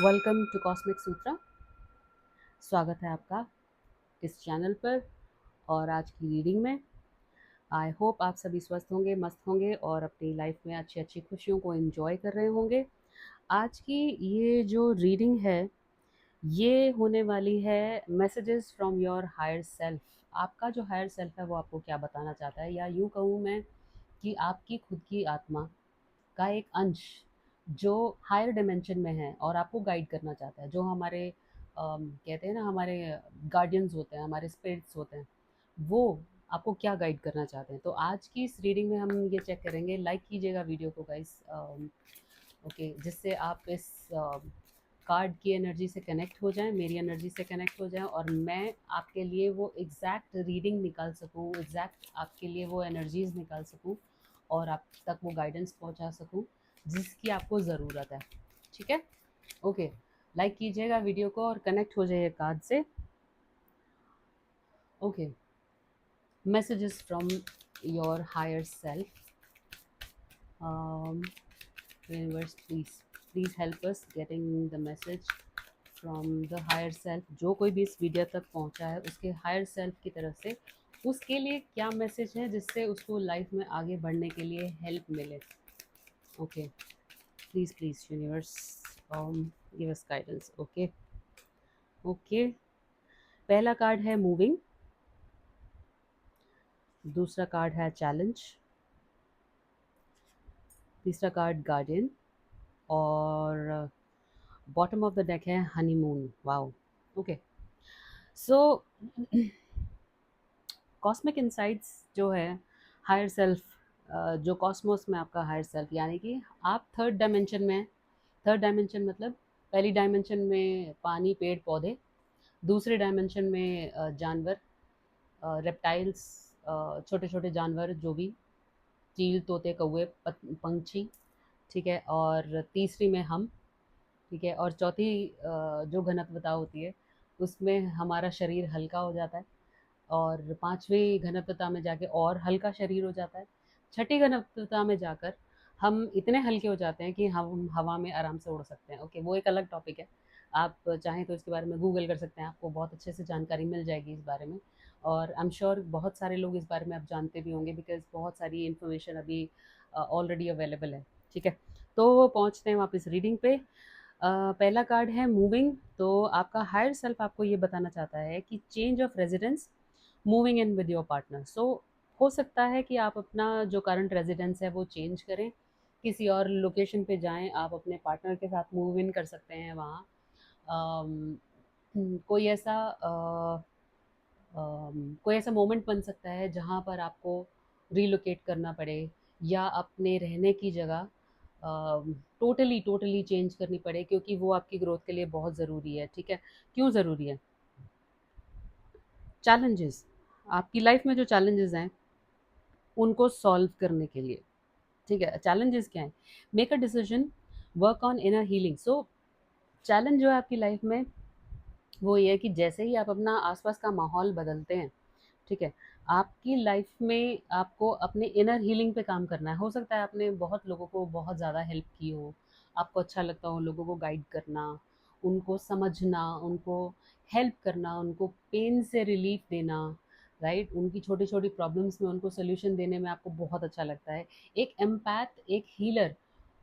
Welcome to cosmic सूत्रा। स्वागत है आपका इस चैनल पर और आज की रीडिंग में। आई होप आप सभी स्वस्थ होंगे, मस्त होंगे और अपनी लाइफ में अच्छी अच्छी खुशियों को एंजॉय कर रहे होंगे। आज की ये जो रीडिंग है ये होने वाली है messages from your higher self. आपका जो हायर सेल्फ है वो आपको क्या बताना चाहता है, या यूँ कहूँ मैं कि आपकी खुद की आत्मा का एक अंश जो हायर डिमेंशन में है और आपको गाइड करना चाहता है, जो हमारे कहते हैं ना, हमारे गार्डियंस होते हैं, हमारे स्पिरिट्स होते हैं, वो आपको क्या गाइड करना चाहते हैं। तो आज की इस रीडिंग में हम ये चेक करेंगे। लाइक कीजिएगा वीडियो को गाइस, ओके, जिससे आप इस कार्ड की एनर्जी से कनेक्ट हो जाएं, मेरी एनर्जी से कनेक्ट हो जाएं और मैं आपके लिए वो एग्जैक्ट रीडिंग निकाल सकूं, एग्जैक्ट आपके लिए वो एनर्जीज निकाल सकूं और आप तक वो गाइडेंस पहुंचा सकूं जिसकी आपको ज़रूरत है। ठीक है, ओके। लाइक कीजिएगा वीडियो को और कनेक्ट हो जाइए कार्ड से। Okay, messages from your higher self. Universe, please help us getting the message from the higher self. जो कोई भी इस वीडियो तक पहुंचा है उसके हायर सेल्फ की तरफ से उसके लिए क्या मैसेज है जिससे उसको लाइफ में आगे बढ़ने के लिए हेल्प मिले। Okay, please universe give us guidance. Okay okay, पहला कार्ड है मूविंग, दूसरा कार्ड है चैलेंज, तीसरा कार्ड गार्डियन और बॉटम ऑफ द डेक है honeymoon. Wow, okay. So cosmic insights जो है हायर सेल्फ, जो कॉस्मोस में आपका हायर सेल्फ, यानी कि आप थर्ड डायमेंशन में हैं। थर्ड डायमेंशन मतलब पहली डायमेंशन में पानी, पेड़ पौधे, दूसरे डायमेंशन में जानवर, रेप्टाइल्स, छोटे छोटे जानवर जो भी, चील, तोते, कौवे, पंछी, ठीक है, और तीसरी में हम, ठीक है, और चौथी जो घनत्वता होती है उसमें हमारा शरीर हल्का हो जाता है और पांचवी घनत्वता में जाके और हल्का शरीर हो जाता है। छठी घनत्वता में जाकर हम इतने हल्के हो जाते हैं कि हम हवा में आराम से उड़ सकते हैं। ओके, वो एक अलग टॉपिक है। आप चाहें तो इसके बारे में गूगल कर सकते हैं, आपको बहुत अच्छे से जानकारी मिल जाएगी इस बारे में। और आई एम श्योर बहुत सारे लोग इस बारे में आप जानते भी होंगे, बिकॉज बहुत सारी इन्फॉर्मेशन अभी ऑलरेडी अवेलेबल है। ठीक है, तो पहुंचते हैं वापस रीडिंग पे। पहला कार्ड है मूविंग। तो आपका हायर सेल्फ आपको ये बताना चाहता है कि change of residence, moving in with your partner. So हो सकता है कि आप अपना जो करंट रेजिडेंस है वो चेंज करें, किसी और लोकेशन पे जाएं, आप अपने पार्टनर के साथ मूव इन कर सकते हैं वहाँ। कोई ऐसा कोई ऐसा मोमेंट बन सकता है जहाँ पर आपको रिलोकेट करना पड़े या अपने रहने की जगह टोटली टोटली चेंज करनी पड़े, क्योंकि वो आपकी ग्रोथ के लिए बहुत ज़रूरी है। ठीक है, क्यों ज़रूरी है? चैलेंजेस, आपकी लाइफ में जो चैलेंजेस हैं उनको सॉल्व करने के लिए। ठीक है, चैलेंजेस क्या है? Make a decision, work on inner healing. So challenge जो है आपकी लाइफ में वो ये है कि जैसे ही आप अपना आसपास का माहौल बदलते हैं, ठीक है, आपकी लाइफ में आपको अपने इनर हीलिंग पे काम करना है। हो सकता है आपने बहुत लोगों को बहुत ज़्यादा हेल्प की हो, आपको अच्छा लगता हो लोगों को गाइड करना, उनको समझना, उनको हेल्प करना, उनको पेन से रिलीफ देना, राइट, उनकी छोटी छोटी प्रॉब्लम्स में उनको सोल्यूशन देने में आपको बहुत अच्छा लगता है। एक एम्पैथ, एक हीलर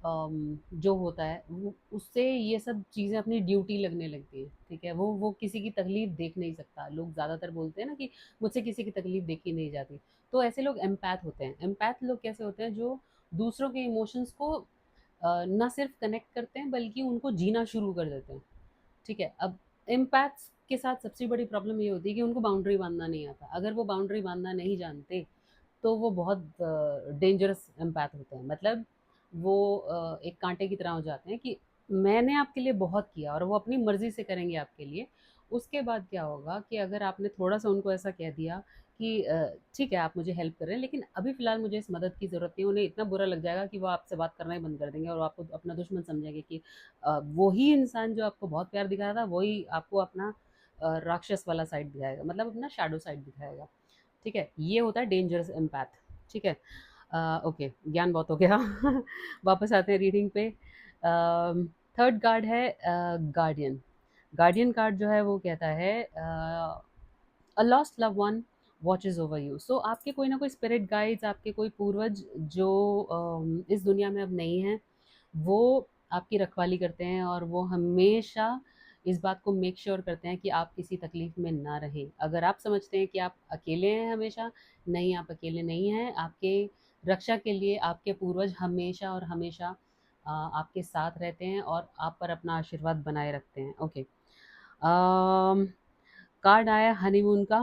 जो होता है उससे ये सब चीज़ें अपनी ड्यूटी लगने लगती है। ठीक है, वो किसी की तकलीफ देख नहीं सकता। लोग ज़्यादातर बोलते हैं ना कि मुझसे किसी की तकलीफ देखी नहीं जाती। तो ऐसे लोग एम्पैथ होते हैं। एम्पैथ लोग कैसे होते हैं? जो दूसरों के इमोशंस को ना सिर्फ कनेक्ट करते हैं बल्कि उनको जीना शुरू कर देते हैं। ठीक है, अब एम्पैथ्स के साथ सबसे बड़ी प्रॉब्लम ये होती है कि उनको बाउंड्री बांधना नहीं आता। अगर वो बाउंड्री बांधना नहीं जानते तो वो बहुत डेंजरस एम्पैथ होते हैं। मतलब वो एक कांटे की तरह हो जाते हैं कि मैंने आपके लिए बहुत किया और वो अपनी मर्ज़ी से करेंगे आपके लिए। उसके बाद क्या होगा कि अगर आपने थोड़ा-सा उनको ऐसा कह दिया कि ठीक है, आप मुझे हेल्प कर रहे हैं लेकिन अभी फ़िलहाल मुझे इस मदद की ज़रूरत नहीं है, उन्हें इतना बुरा लग जाएगा कि वो आपसे बात करना ही बंद कर देंगे और आपको अपना दुश्मन समझेंगे कि वही इंसान जो आपको बहुत प्यार दिखा रहा था, वही आपको अपना राक्षस वाला साइड दिखाएगा, मतलब अपना शैडो साइड दिखाएगा। ठीक है, ये होता है डेंजरस एम्पैथ। ठीक है, ओके, ज्ञान बहुत हो गया। वापस आते हैं रीडिंग पे। थर्ड कार्ड है गार्डियन। गार्डियन कार्ड जो है वो कहता है a lost love one watches over you. So आपके कोई ना कोई स्पिरिट गाइड्स, आपके कोई पूर्वज जो इस दुनिया में अब नहीं हैं, वो आपकी रखवाली करते हैं और वो हमेशा इस बात को मेक श्योर करते हैं कि आप किसी तकलीफ में ना रहें। अगर आप समझते हैं कि आप अकेले हैं हमेशा, नहीं, आप अकेले नहीं हैं। आपके रक्षा के लिए आपके पूर्वज हमेशा और हमेशा आपके साथ रहते हैं और आप पर अपना आशीर्वाद बनाए रखते हैं। ओके, कार्ड आया हनीमून का।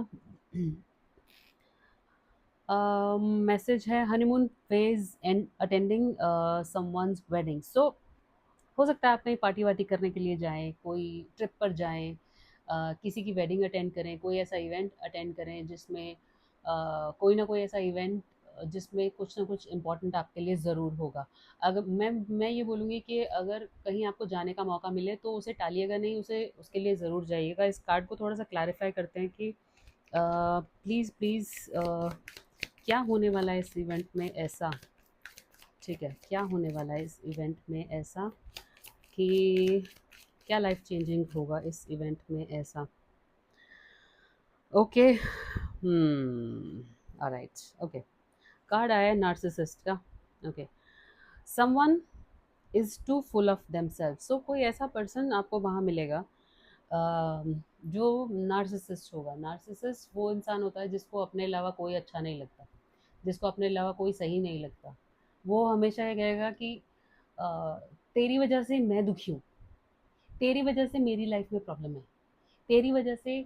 मैसेज है honeymoon phase and attending someone's wedding. So हो सकता है आप कहीं पार्टी वार्टी करने के लिए जाएं, कोई ट्रिप पर जाएं, किसी की वेडिंग अटेंड करें, कोई ऐसा इवेंट अटेंड करें जिसमें कोई ना कोई ऐसा इवेंट जिसमें कुछ ना कुछ इम्पोर्टेंट आपके लिए ज़रूर होगा। अगर मैं ये बोलूँगी कि अगर कहीं आपको जाने का मौका मिले तो उसे टालिएगा नहीं, उसे उसके लिए ज़रूर जाइएगा। इस कार्ड को थोड़ा सा क्लैरिफाई करते हैं कि प्लीज़ प्लीज़ क्या होने वाला है इस इवेंट में ऐसा। ठीक है, क्या होने वाला है इस इवेंट में ऐसा कि क्या लाइफ चेंजिंग होगा इस इवेंट में ऐसा। Okay, alright, okay. कार्ड आया नार्सिसिस्ट का। Okay, someone is too full of themselves. So कोई ऐसा पर्सन आपको वहाँ मिलेगा जो नार्सिसिस्ट होगा। नार्सिसिस्ट वो इंसान होता है जिसको अपने अलावा कोई अच्छा नहीं लगता, जिसको अपने अलावा कोई सही नहीं लगता। वो हमेशा ये कहेगा कि अ, तेरी वजह से मैं दुखी हूँ, तेरी वजह से मेरी लाइफ में प्रॉब्लम है, तेरी वजह से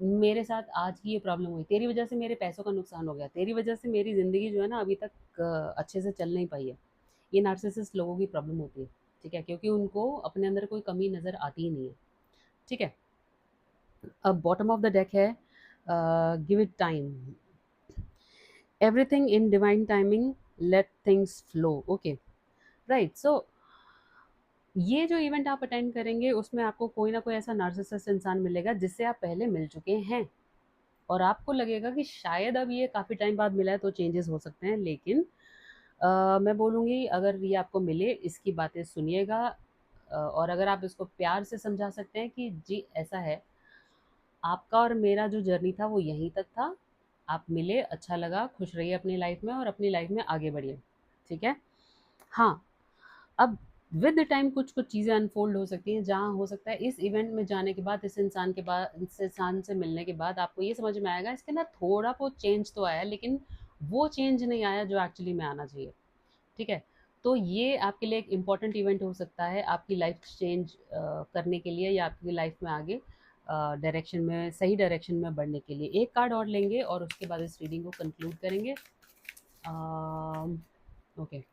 मेरे साथ आज की ये प्रॉब्लम हुई, तेरी वजह से मेरे पैसों का नुकसान हो गया, तेरी वजह से मेरी ज़िंदगी जो है ना अभी तक अच्छे से चल नहीं पाई है। ये नार्सिसिस्ट लोगों की प्रॉब्लम होती है, ठीक है, क्योंकि उनको अपने अंदर कोई कमी नज़र आती ही नहीं है। ठीक है, अब बॉटम ऑफ द डेक है give it time, everything in divine timing, let things flow. Okay, right. So ये जो इवेंट आप अटेंड करेंगे उसमें आपको कोई ना कोई ऐसा नार्सिसिस्ट इंसान मिलेगा जिससे आप पहले मिल चुके हैं और आपको लगेगा कि शायद अब ये काफ़ी टाइम बाद मिला है तो चेंजेस हो सकते हैं। लेकिन मैं बोलूँगी अगर ये आपको मिले इसकी बातें सुनिएगा, और अगर आप इसको प्यार से समझा सकते हैं कि जी ऐसा है, आपका और मेरा जो जर्नी था वो यहीं तक था। आप मिले, अच्छा लगा, खुश रहिए अपनी लाइफ में और अपनी लाइफ में आगे बढ़िए। ठीक है? हाँ, अब विद टाइम कुछ-कुछ चीज़ें अनफ़ोल्ड हो सकती हैं, जहाँ हो सकता है इस इवेंट में जाने के बाद, इस इंसान से मिलने के बाद आपको ये समझ में आएगा इसके अंदर थोड़ा बहुत चेंज तो आया, लेकिन वो चेंज नहीं आया जो एक्चुअली में आना चाहिए। ठीक है? तो ये आपके लिए एक इम्पोर्टेंट इवेंट हो सकता है आपकी लाइफ चेंज करने के लिए या आपकी लाइफ में आगे डायरेक्शन में, सही डायरेक्शन में बढ़ने के लिए। एक कार्ड और लेंगे और उसके बाद इस रीडिंग को कंक्लूड करेंगे। ओके,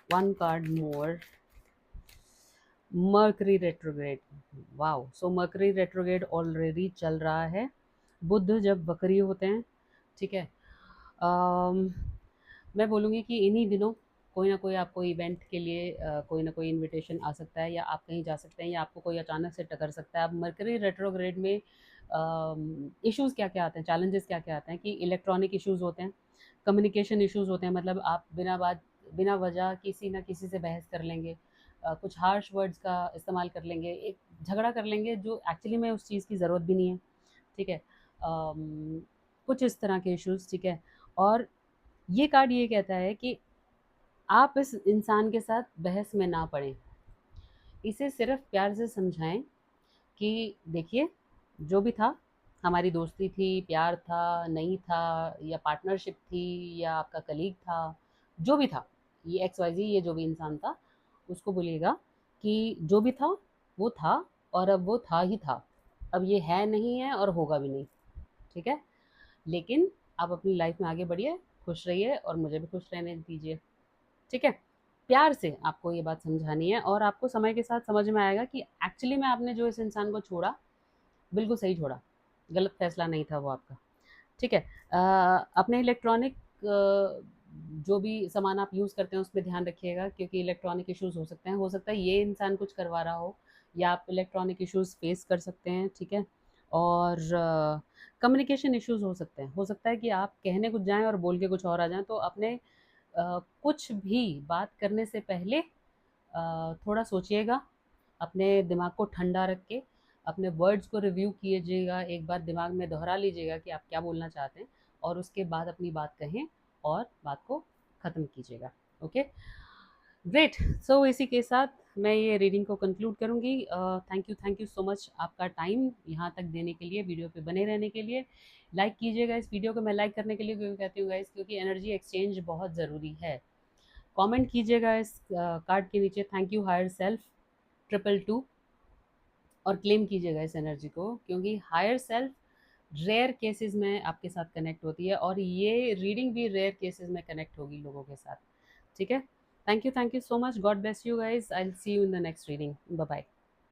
वन कार्ड मोर, मर्करी रेट्रोग्रेड। वाओ, सो मर्करी रेट्रोग्रेड ऑलरेडी चल रहा है। बुध जब वक्री होते हैं, ठीक है, अम, मैं बोलूँगी कि इन्हीं दिनों कोई ना कोई आपको इवेंट के लिए कोई ना कोई इनविटेशन आ सकता है या आप कहीं जा सकते हैं या आपको कोई अचानक से टकर सकता है। अब मर्करी रेट्रोग्रेड में इश्यूज़ क्या-क्या आते हैं, चैलेंजेस क्या-क्या आते हैं कि इलेक्ट्रॉनिक इश्यूज़ होते हैं, कम्युनिकेशन इश्यूज़ होते हैं, मतलब आप बिना वजह किसी ना किसी से बहस कर लेंगे, कुछ हार्श वर्ड्स का इस्तेमाल कर लेंगे, एक झगड़ा कर लेंगे जो एक्चुअली में उस चीज़ की ज़रूरत भी नहीं है। ठीक है? कुछ इस तरह के इश्यूज़, ठीक है? और ये कार्ड ये कहता है कि आप इस इंसान के साथ बहस में ना पड़ें। इसे सिर्फ़ प्यार से समझाएँ कि देखिए, जो भी था, हमारी दोस्ती थी, प्यार था, नहीं था या पार्टनरशिप थी या आपका कलीग था, जो भी था, ये एक्स-वाई-ज़ेड ये जो भी इंसान था, उसको बोलिएगा कि जो भी वो था और अब वो था ही था। अब ये है नहीं है और होगा भी नहीं, ठीक है? लेकिन आप अपनी लाइफ़ में आगे बढ़िए, खुश रहिए और मुझे भी खुश रहने दीजिए, ठीक है? प्यार से आपको ये बात समझानी है और आपको समय के साथ समझ में आएगा कि एक्चुअली में आपने जो इस इंसान को छोड़ा, बिल्कुल सही छोड़ा, गलत फैसला नहीं था वो आपका, ठीक है? अपने इलेक्ट्रॉनिक जो भी सामान आप यूज़ करते हैं उसमें ध्यान रखिएगा क्योंकि इलेक्ट्रॉनिक इश्यूज़ हो सकते हैं। हो सकता है ये इंसान कुछ करवा रहा हो या आप इलेक्ट्रॉनिक इश्यूज़ फेस कर सकते हैं, ठीक है? और कम्युनिकेशन इश्यूज़ हो सकता है कि आप कहने कुछ जाएँ और बोल के कुछ और आ जाएँ, तो अपने कुछ भी बात करने से पहले थोड़ा सोचिएगा, अपने दिमाग को ठंडा रख के अपने वर्ड्स को रिव्यू कीजिएगा, एक बार दिमाग में दोहरा लीजिएगा कि आप क्या बोलना चाहते हैं, और उसके बाद अपनी बात कहें और बात को ख़त्म कीजिएगा। Okay, great. सो इसी के साथ मैं ये रीडिंग को कंक्लूड करूँगी। थैंक यू सो मच आपका टाइम यहाँ तक देने के लिए, वीडियो पे बने रहने के लिए। लाइक कीजिएगा इस वीडियो को, मैं लाइक करने के लिए क्यों कहती हूँ गाइस, क्योंकि एनर्जी एक्सचेंज बहुत ज़रूरी है। कमेंट कीजिएगा इस कार्ड के नीचे, थैंक यू हायर सेल्फ 222, और क्लेम कीजिएगा इस एनर्जी को, क्योंकि हायर सेल्फ रेयर केसेस में आपके साथ कनेक्ट होती है, और ये रीडिंग भी रेयर केसेस में कनेक्ट होगी लोगों के साथ। ठीक है, thank you so much, God bless you guys, I will see you in the next reading, bye bye.